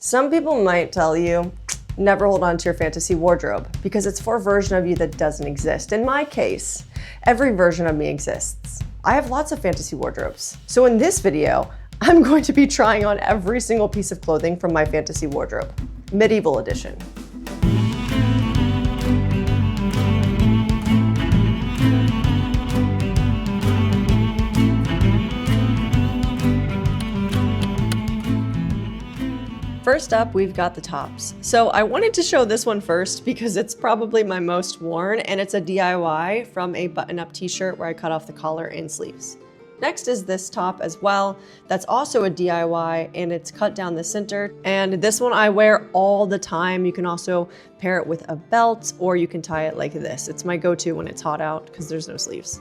Some people might tell you, never hold on to your fantasy wardrobe because it's for a version of you that doesn't exist. In my case, every version of me exists. I have lots of fantasy wardrobes. So in this video, I'm going to be trying on every single piece of clothing from my fantasy wardrobe, medieval edition. First up, we've got the tops. So I wanted to show this one first because it's probably my most worn, and it's a DIY from a button-up t-shirt where I cut off the collar and sleeves. Next is this top as well. That's also a DIY, and it's cut down the center. And this one I wear all the time. You can also pair it with a belt, or you can tie it like this. It's my go-to when it's hot out because there's no sleeves.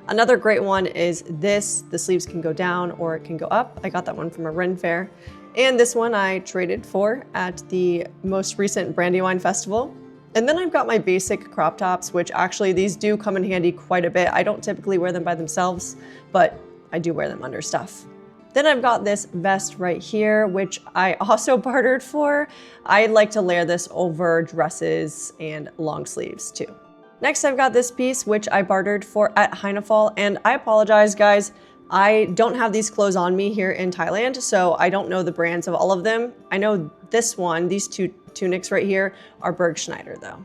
Another great one is this. The sleeves can go down or it can go up. I got that one from a Ren fair. And this one I traded for at the most recent Brandywine Festival. And then I've got my basic crop tops, which actually these do come in handy quite a bit. I don't typically wear them by themselves, but I do wear them under stuff. Then I've got this vest right here, which I also bartered for. I like to layer this over dresses and long sleeves too. Next, I've got this piece, which I bartered for at 𝚌𝚘𝚎, and I apologize, guys. I don't have these clothes on me here in Thailand, so I don't know the brands of all of them. I know this one, these two tunics right here, are 𝚌𝚘𝚎 though.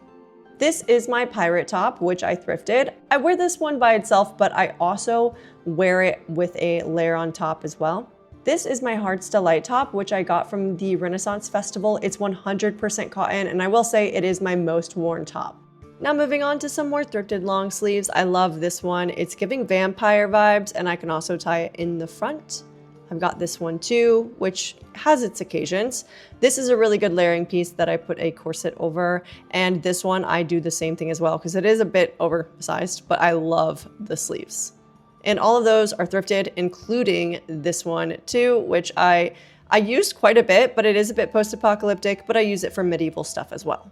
This is my pirate top, which I thrifted. I wear this one by itself, but I also wear it with a layer on top as well. This is my 𝚌𝚘𝚖𝚎 top, which I got from the Renaissance Festival. It's 100% cotton, and I will say it is my most worn top. Now moving on to some more thrifted long sleeves. I love this one. It's giving vampire vibes, and I can also tie it in the front. I've got this one too, which has its occasions. This is a really good layering piece that I put a corset over, and this one I do the same thing as well because it is a bit oversized, but I love the sleeves. And all of those are thrifted, including this one too, which I used quite a bit, but it is a bit post-apocalyptic, but I use it for medieval stuff as well.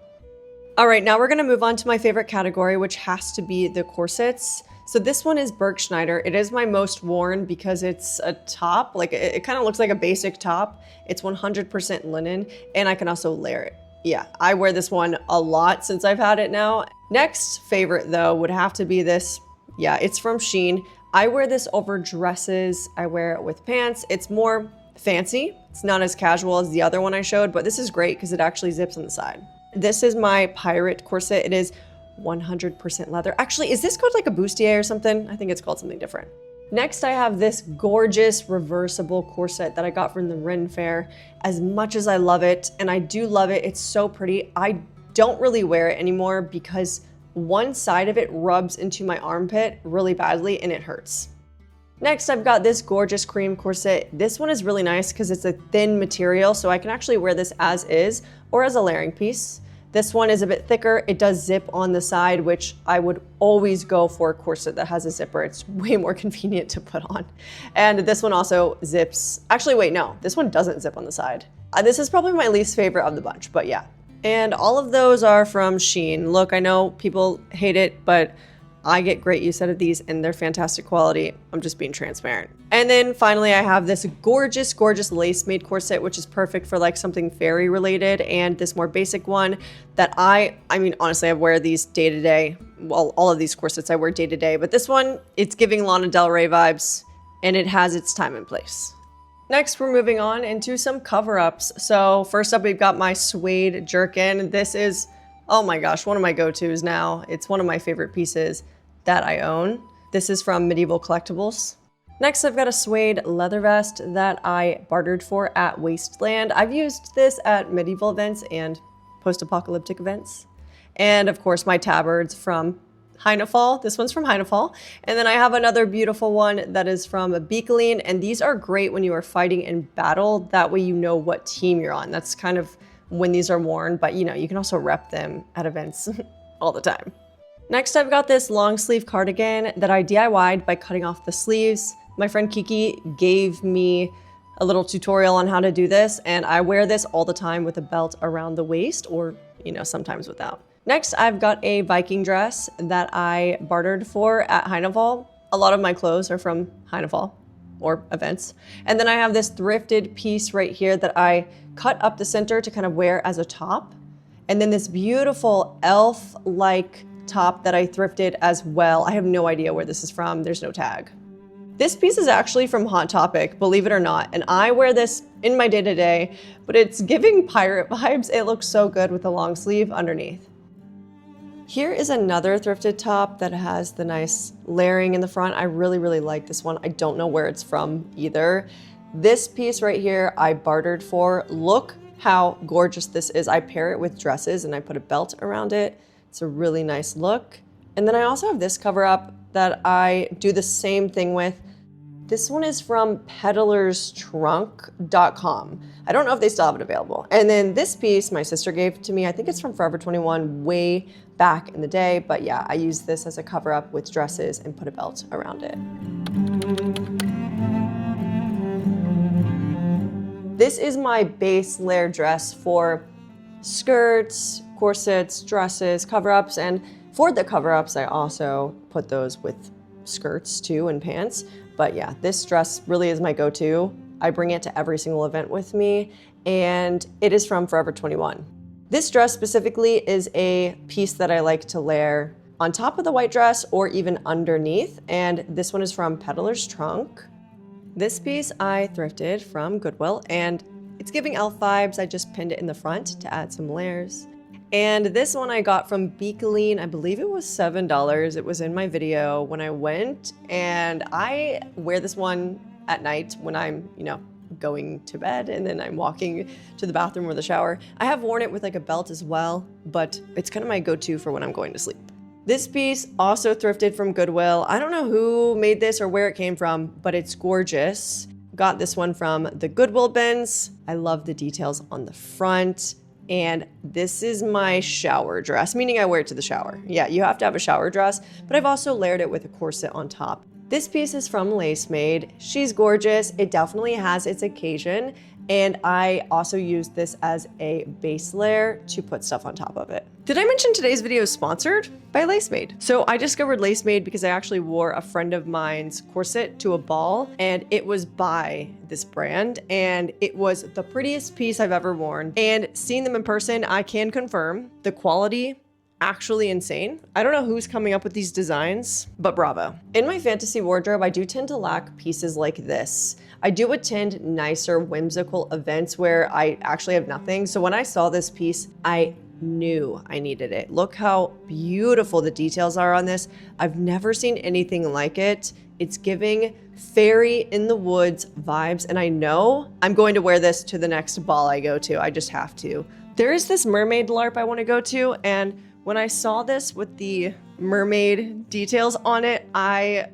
All right, now we're gonna move on to my favorite category, which has to be the corsets. So this one is 𝚌𝚘𝚖𝚎. It is my most worn because it's a top, like it kind of looks like a basic top. It's 100% linen, and I can also layer it. Yeah, I wear this one a lot since I've had it now. Next favorite though would have to be this. Yeah, it's from Shein. I wear this over dresses. I wear it with pants. It's more fancy. It's not as casual as the other one I showed, but this is great because it actually zips on the side. This is my pirate corset. It is 100% leather. Actually, is this called like a bustier or something? I think it's called something different. Next, I have this gorgeous reversible corset that I got from the Ren fair. As much as I love it, and I do love it, it's so pretty, I don't really wear it anymore because one side of it rubs into my armpit really badly and it hurts. Next, I've got this gorgeous cream corset. This one is really nice because it's a thin material, so I can actually wear this as is or as a layering piece. This one is a bit thicker. It does zip on the side, which I would always go for a corset that has a zipper. It's way more convenient to put on. And this one also zips. Actually, wait, no, this one doesn't zip on the side. This is probably my least favorite of the bunch, but yeah. And all of those are from Shein. Look, I know people hate it, but I get great use out of these and they're fantastic quality. I'm just being transparent. And then finally, I have this gorgeous, gorgeous lace-made corset, which is perfect for like something fairy related, and this more basic one that I mean, honestly, I wear these day to day. Well, all of these corsets I wear day to day, but this one, it's giving Lana Del Rey vibes and it has its time and place. Next, we're moving on into some cover-ups. So first up, we've got my suede jerkin. This is, oh my gosh, one of my go-tos now. It's one of my favorite pieces that I own. This is from Medieval Collectibles. Next, I've got a suede leather vest that I bartered for at Wasteland. I've used this at medieval events and post-apocalyptic events. And of course, my tabards from 𝚌𝚘𝚎. This one's from 𝚌𝚘𝚎. And then I have another beautiful one that is from Bouquet, and these are great when you are fighting in battle. That way you know what team you're on. That's kind of when these are worn, but you know, you can also rep them at events all the time. Next, I've got this long sleeve cardigan that I DIY'd by cutting off the sleeves. My friend Kiki gave me a little tutorial on how to do this, and I wear this all the time with a belt around the waist, or, you know, sometimes without. Next, I've got a Viking dress that I bartered for at 𝚌𝚘𝚎. A lot of my clothes are from 𝚌𝚘𝚎. or events. And then I have this thrifted piece right here that I cut up the center to kind of wear as a top. And then this beautiful elf-like top that I thrifted as well. I have no idea where this is from. There's no tag. This piece is actually from Hot Topic, believe it or not. And I wear this in my day-to-day, but it's giving pirate vibes. It looks so good with the long sleeve underneath. Here is another thrifted top that has the nice layering in the front. I really, really like this one. I don't know where it's from either. This piece right here, I bartered for. Look how gorgeous this is. I pair it with dresses and I put a belt around it. It's a really nice look. And then I also have this cover up that I do the same thing with. This one is from peddlerstrunk.com. I don't know if they still have it available. And then this piece my sister gave to me. I think it's from Forever 21 way back in the day. But yeah, I use this as a cover up with dresses and put a belt around it. This is my base layer dress for skirts, corsets, dresses, cover-ups, and for the cover-ups, I also put those with skirts too and pants. But yeah, this dress really is my go-to. I bring it to every single event with me, and it is from Forever 21. This dress specifically is a piece that I like to layer on top of the white dress or even underneath, and this one is from Peddler's Trunk. This piece I thrifted from Goodwill, and it's giving elf vibes. I just pinned it in the front to add some layers. And this one I got from Bouquet. I believe it was $7. It was in my video when I went, and I wear this one at night when I'm, going to bed and then I'm walking to the bathroom or the shower. I have worn it with like a belt as well, but it's kind of my go-to for when I'm going to sleep. This piece also thrifted from Goodwill. I don't know who made this or where it came from, but it's gorgeous. Got this one from the Goodwill bins. I love the details on the front. And this is my shower dress, meaning I wear it to the shower. Yeah, you have to have a shower dress, but I've also layered it with a corset on top. This piece is from lacemade. She's gorgeous. It definitely has its occasion. And I also use this as a base layer to put stuff on top of it. Did I mention today's video is sponsored by lacemade? So I discovered lacemade because I actually wore a friend of mine's corset to a ball, and it was by this brand, and it was the prettiest piece I've ever worn. And seeing them in person, I can confirm the quality actually insane. I don't know who's coming up with these designs, but bravo. In my fantasy wardrobe, I do tend to lack pieces like this. I do attend nicer, whimsical events where I actually have nothing. So when I saw this piece, I knew I needed it. Look how beautiful the details are on this. I've never seen anything like it. It's giving fairy in the woods vibes, and I know I'm going to wear this to the next ball I go to. I just have to. There is this mermaid LARP I want to go to, and when I saw this with the mermaid details on it, I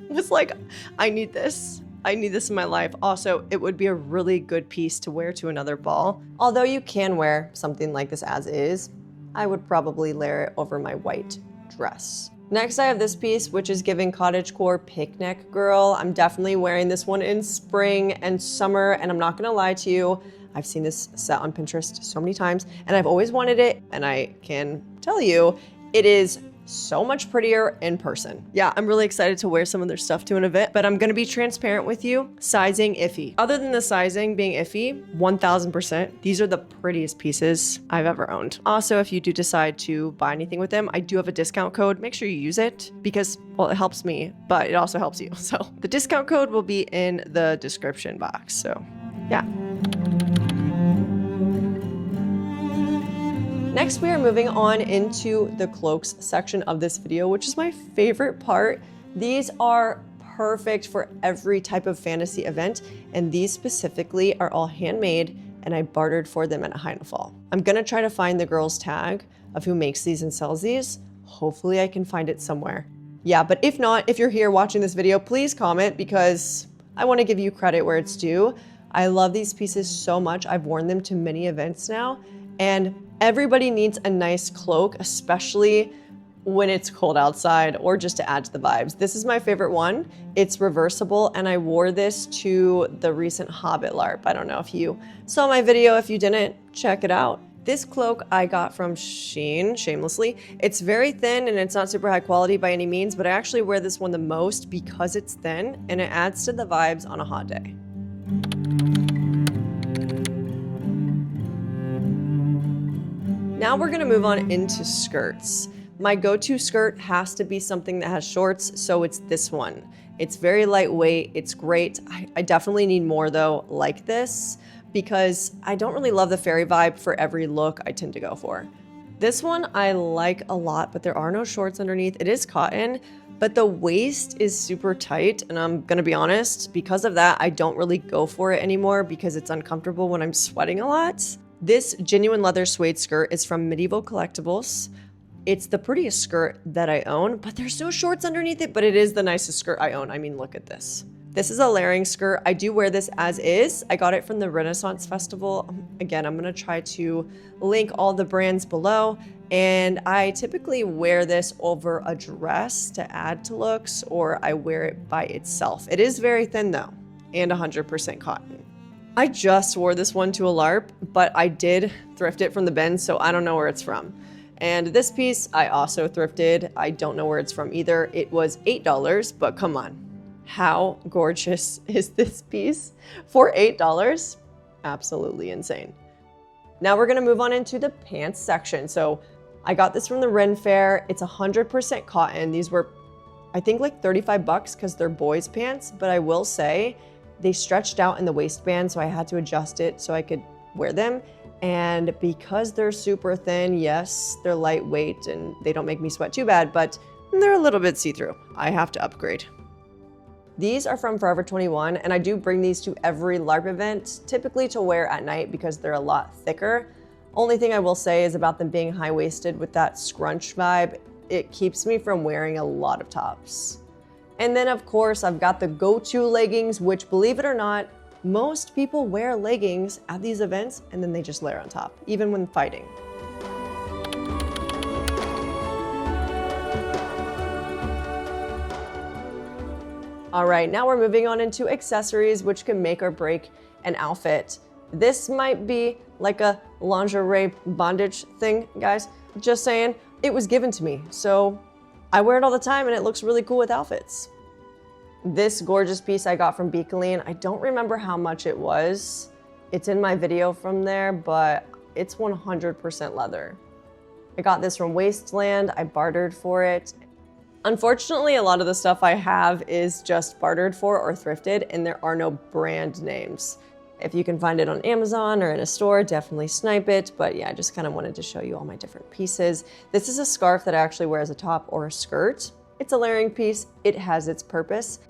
was like, I need this. I need this in my life. Also, it would be a really good piece to wear to another ball. Although you can wear something like this as is, I would probably layer it over my white dress. Next, I have this piece, which is giving cottagecore picnic girl. I'm definitely wearing this one in spring and summer, and I'm not gonna lie to you, I've seen this set on Pinterest so many times, and I've always wanted it, and I can tell you, it is so much prettier in person. Yeah, I'm really excited to wear some of their stuff to an event, but I'm gonna be transparent with you, sizing iffy. Other than the sizing being iffy, 1000%, these are the prettiest pieces I've ever owned. Also, if you do decide to buy anything with them, I do have a discount code. Make sure you use it because, well, it helps me, but it also helps you. So the discount code will be in the description box, so yeah. Next, we are moving on into the cloaks section of this video, which is my favorite part. These are perfect for every type of fantasy event, and these specifically are all handmade, and I bartered for them at Heinefall. I'm gonna try to find the girl's tag of who makes these and sells these. Hopefully I can find it somewhere. Yeah, but if not, if you're here watching this video, please comment because I wanna give you credit where it's due. I love these pieces so much. I've worn them to many events now, and everybody needs a nice cloak, especially when it's cold outside or just to add to the vibes. This is my favorite one. It's reversible, and I wore this to the recent Hobbit LARP. I don't know if you saw my video. If you didn't, check it out. This cloak I got from Shein, shamelessly. It's very thin and it's not super high quality by any means, but I actually wear this one the most because it's thin and it adds to the vibes on a hot day. Now we're gonna move on into skirts. My go-to skirt has to be something that has shorts, so it's this one. It's very lightweight, it's great. I definitely need more though, like this, because I don't really love the fairy vibe for every look I tend to go for. This one I like a lot, but there are no shorts underneath. It is cotton, but the waist is super tight, and I'm gonna be honest, because of that, I don't really go for it anymore because it's uncomfortable when I'm sweating a lot. This genuine leather suede skirt is from Medieval Collectibles. It's the prettiest skirt that I own, but there's no shorts underneath it, but it is the nicest skirt I own. I mean, look at this. This is a layering skirt. I do wear this as is. I got it from the Renaissance Festival. Again, I'm gonna try to link all the brands below, and I typically wear this over a dress to add to looks, or I wear it by itself. It is very thin though, and 100% cotton. I just wore this one to a LARP, but I did thrift it from the bin, so I don't know where it's from. And this piece I also thrifted. I don't know where it's from either. It was $8, but come on. How gorgeous is this piece for $8? Absolutely insane. Now we're gonna move on into the pants section. So I got this from the Ren Fair. It's 100% cotton. These were, I think, like 35 bucks because they're boys' pants, but I will say they stretched out in the waistband, so I had to adjust it so I could wear them. And because they're super thin, yes, they're lightweight and they don't make me sweat too bad, but they're a little bit see-through. I have to upgrade. These are from Forever 21, and I do bring these to every LARP event, typically to wear at night because they're a lot thicker. Only thing I will say is about them being high-waisted with that scrunch vibe, it keeps me from wearing a lot of tops. And then of course, I've got the go-to leggings, which, believe it or not, most people wear leggings at these events and then they just layer on top, even when fighting. All right, now we're moving on into accessories, which can make or break an outfit. This might be like a lingerie bondage thing, guys. Just saying, it was given to me, so I wear it all the time and it looks really cool with outfits. This gorgeous piece I got from Bouquet. I don't remember how much it was. It's in my video from there, but it's 100% leather. I got this from Wasteland. I bartered for it. Unfortunately, a lot of the stuff I have is just bartered for or thrifted, and there are no brand names. If you can find it on Amazon or in a store, definitely snipe it. But yeah, I just kind of wanted to show you all my different pieces. This is a scarf that I actually wear as a top or a skirt. It's a layering piece. It has its purpose.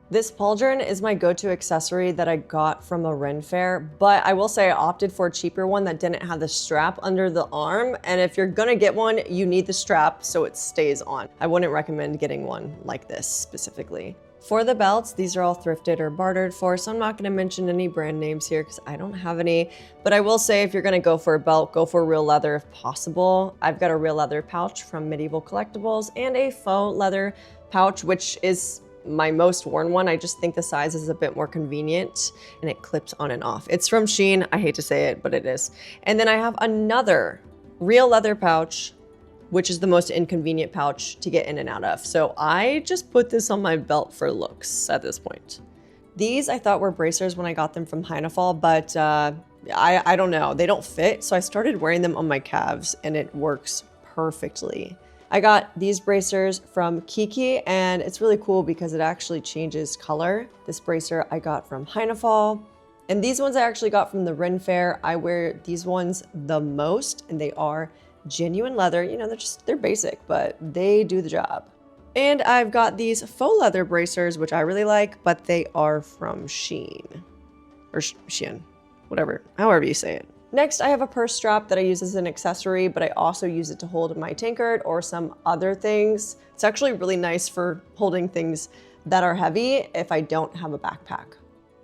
This pauldron is my go-to accessory that I got from a Ren Fair, but I will say I opted for a cheaper one that didn't have the strap under the arm. And if you're gonna get one, you need the strap so it stays on. I wouldn't recommend getting one like this specifically. For the belts, these are all thrifted or bartered for, so I'm not gonna mention any brand names here because I don't have any, but I will say if you're gonna go for a belt, go for real leather if possible. I've got a real leather pouch from Medieval Collectibles and a faux leather pouch, which is my most worn one. I just think the size is a bit more convenient and it clips on and off. It's from Shein. I hate to say it, but it is. And then I have another real leather pouch, which is the most inconvenient pouch to get in and out of. So I just put this on my belt for looks at this point. These I thought were bracers when I got them from 𝚌𝚘𝚎, but I don't know. They don't fit. So I started wearing them on my calves and it works perfectly. I got these bracers from Kiki, and it's really cool because it actually changes color. This bracer I got from 𝚌𝚘𝚎, and these ones I actually got from the Ren Fair. I wear these ones the most, and they are genuine leather. You know, they're basic, but they do the job. And I've got these faux leather bracers, which I really like, but they are from Shein, or Shein, whatever, however you say it. Next, I have a purse strap that I use as an accessory, but I also use it to hold my tankard or some other things. It's actually really nice for holding things that are heavy if I don't have a backpack.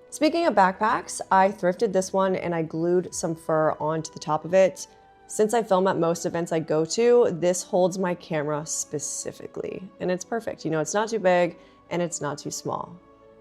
Speaking of backpacks, I thrifted this one and I glued some fur onto the top of it. Since I film at most events I go to, this holds my camera specifically, and it's perfect. You know, it's not too big and it's not too small.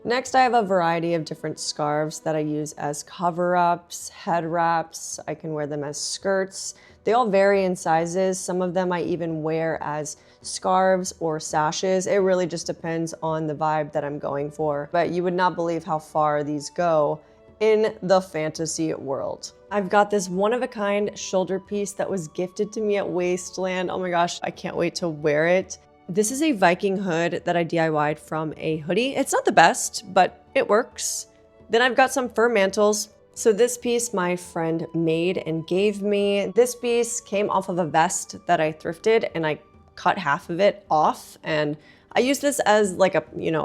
Next, I have a variety of different scarves that I use as cover-ups, head wraps. I can wear them as skirts. They all vary in sizes. Some of them I even wear as scarves or sashes. It really just depends on the vibe that I'm going for. But you would not believe how far these go in the fantasy world. I've got this one-of-a-kind shoulder piece that was gifted to me at Wasteland. Oh my gosh, I can't wait to wear it. This is a Viking hood that I DIY'd from a hoodie. It's not the best, but it works. Then I've got some fur mantles. So this piece my friend made and gave me. This piece came off of a vest that I thrifted, and I cut half of it off, and I use this as like a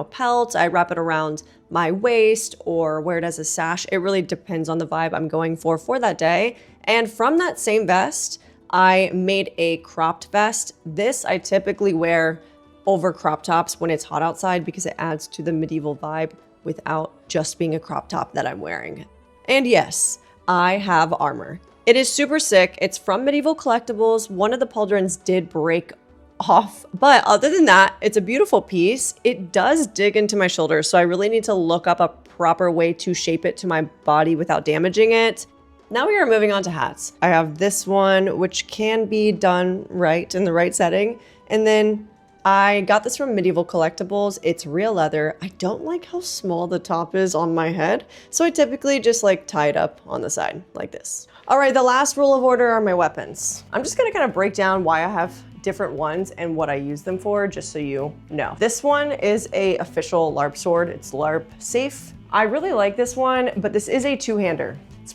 pelt. I wrap it around my waist or wear it as a sash. It really depends on the vibe I'm going for that day. And from that same vest, I made a cropped vest. This I typically wear over crop tops when it's hot outside because it adds to the medieval vibe without just being a crop top that I'm wearing. And yes, I have armor. It is super sick. It's from Medieval Collectibles. One of the pauldrons did break off, but other than that, it's a beautiful piece. It does dig into my shoulders, so I really need to look up a proper way to shape it to my body without damaging it. Now we are moving on to hats. I have this one, which can be done right in the right setting. And then I got this from Medieval Collectibles. It's real leather. I don't like how small the top is on my head, so I typically just like tie it up on the side like this. All right, the last rule of order are my weapons. I'm just gonna kind of break down why I have different ones and what I use them for, just so you know. This one is a official LARP sword. It's LARP safe. I really like this one, but this is a two-hander. It's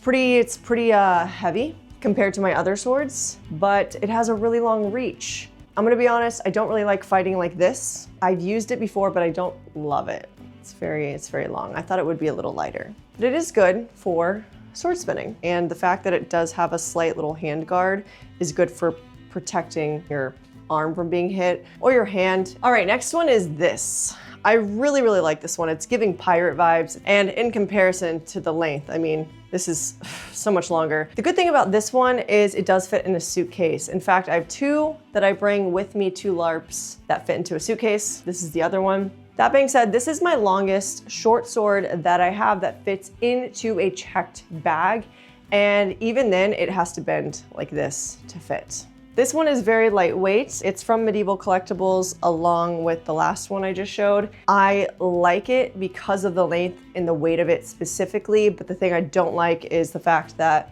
pretty heavy compared to my other swords, but it has a really long reach. I'm gonna be honest, I don't really like fighting like this. I've used it before, but I don't love it. It's very long. I thought it would be a little lighter, but it is good for sword spinning. And the fact that it does have a slight little hand guard is good for protecting your arm from being hit or your hand. All right, next one is this. I really like this one. It's giving pirate vibes, and in comparison to the length, I mean, this is so much longer. The good thing about this one is it does fit in a suitcase. In fact, I have two that I bring with me to LARPs that fit into a suitcase. This is the other one. That being said, this is my longest short sword that I have that fits into a checked bag. And even then it has to bend like this to fit. This one is very lightweight. It's from Medieval Collectibles along with the last one I just showed. I like it because of the length and the weight of it specifically, but the thing I don't like is the fact that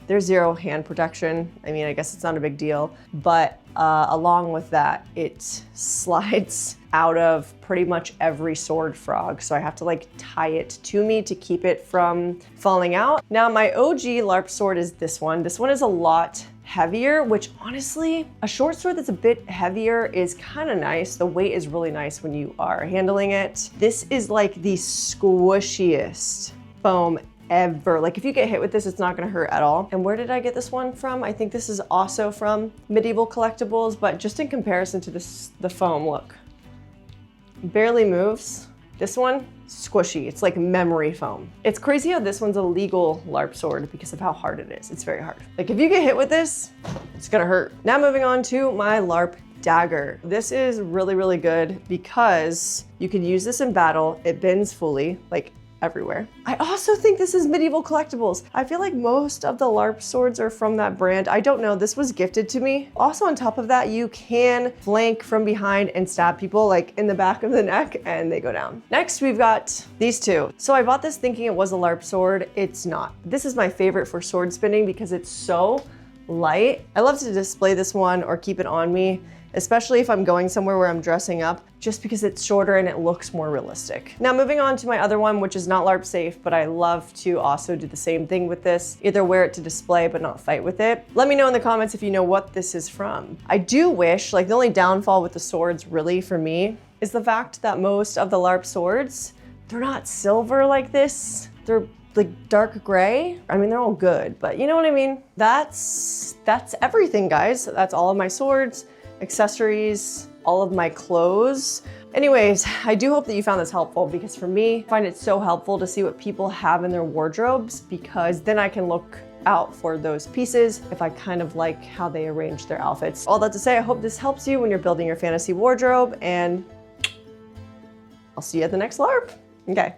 there's zero hand protection. I mean, I guess it's not a big deal, but along with that, it slides out of pretty much every sword frog. So I have to like tie it to me to keep it from falling out. Now my OG LARP sword is this one. This one is a lot heavier, which honestly, a short sword that's a bit heavier is kind of nice. The weight is really nice when you are handling it. This is like the squishiest foam ever. Like if you get hit with this, it's not gonna hurt at all. And where did I get this one from? I think this is also from Medieval Collectibles, but just in comparison to this, the foam, look. Barely moves. This one, squishy. It's like memory foam. It's crazy how this one's a legal LARP sword because of how hard it is. It's very hard. Like if you get hit with this, it's gonna hurt. Now moving on to my LARP dagger. This is really good because you can use this in battle. It bends fully, like everywhere. I also think this is Medieval Collectibles. I feel like most of the LARP swords are from that brand. I don't know, this was gifted to me. Also on top of that, you can flank from behind and stab people like in the back of the neck and they go down. Next, we've got these two. So I bought this thinking it was a LARP sword. It's not. This is my favorite for sword spinning because it's so light. I love to display this one or keep it on me, especially if I'm going somewhere where I'm dressing up, just because it's shorter and it looks more realistic. Now moving on to my other one, which is not LARP safe, but I love to also do the same thing with this, either wear it to display but not fight with it. Let me know in the comments if you know what this is from. I do wish, like the only downfall with the swords really for me is the fact that most of the LARP swords, they're not silver like this. They're like dark gray. I mean, they're all good, but you know what I mean? That's everything, guys. That's all of my swords, accessories, all of my clothes. Anyways, I do hope that you found this helpful because for me, I find it so helpful to see what people have in their wardrobes because then I can look out for those pieces if I kind of like how they arrange their outfits. All that to say, I hope this helps you when you're building your fantasy wardrobe, and I'll see you at the next LARP. Okay.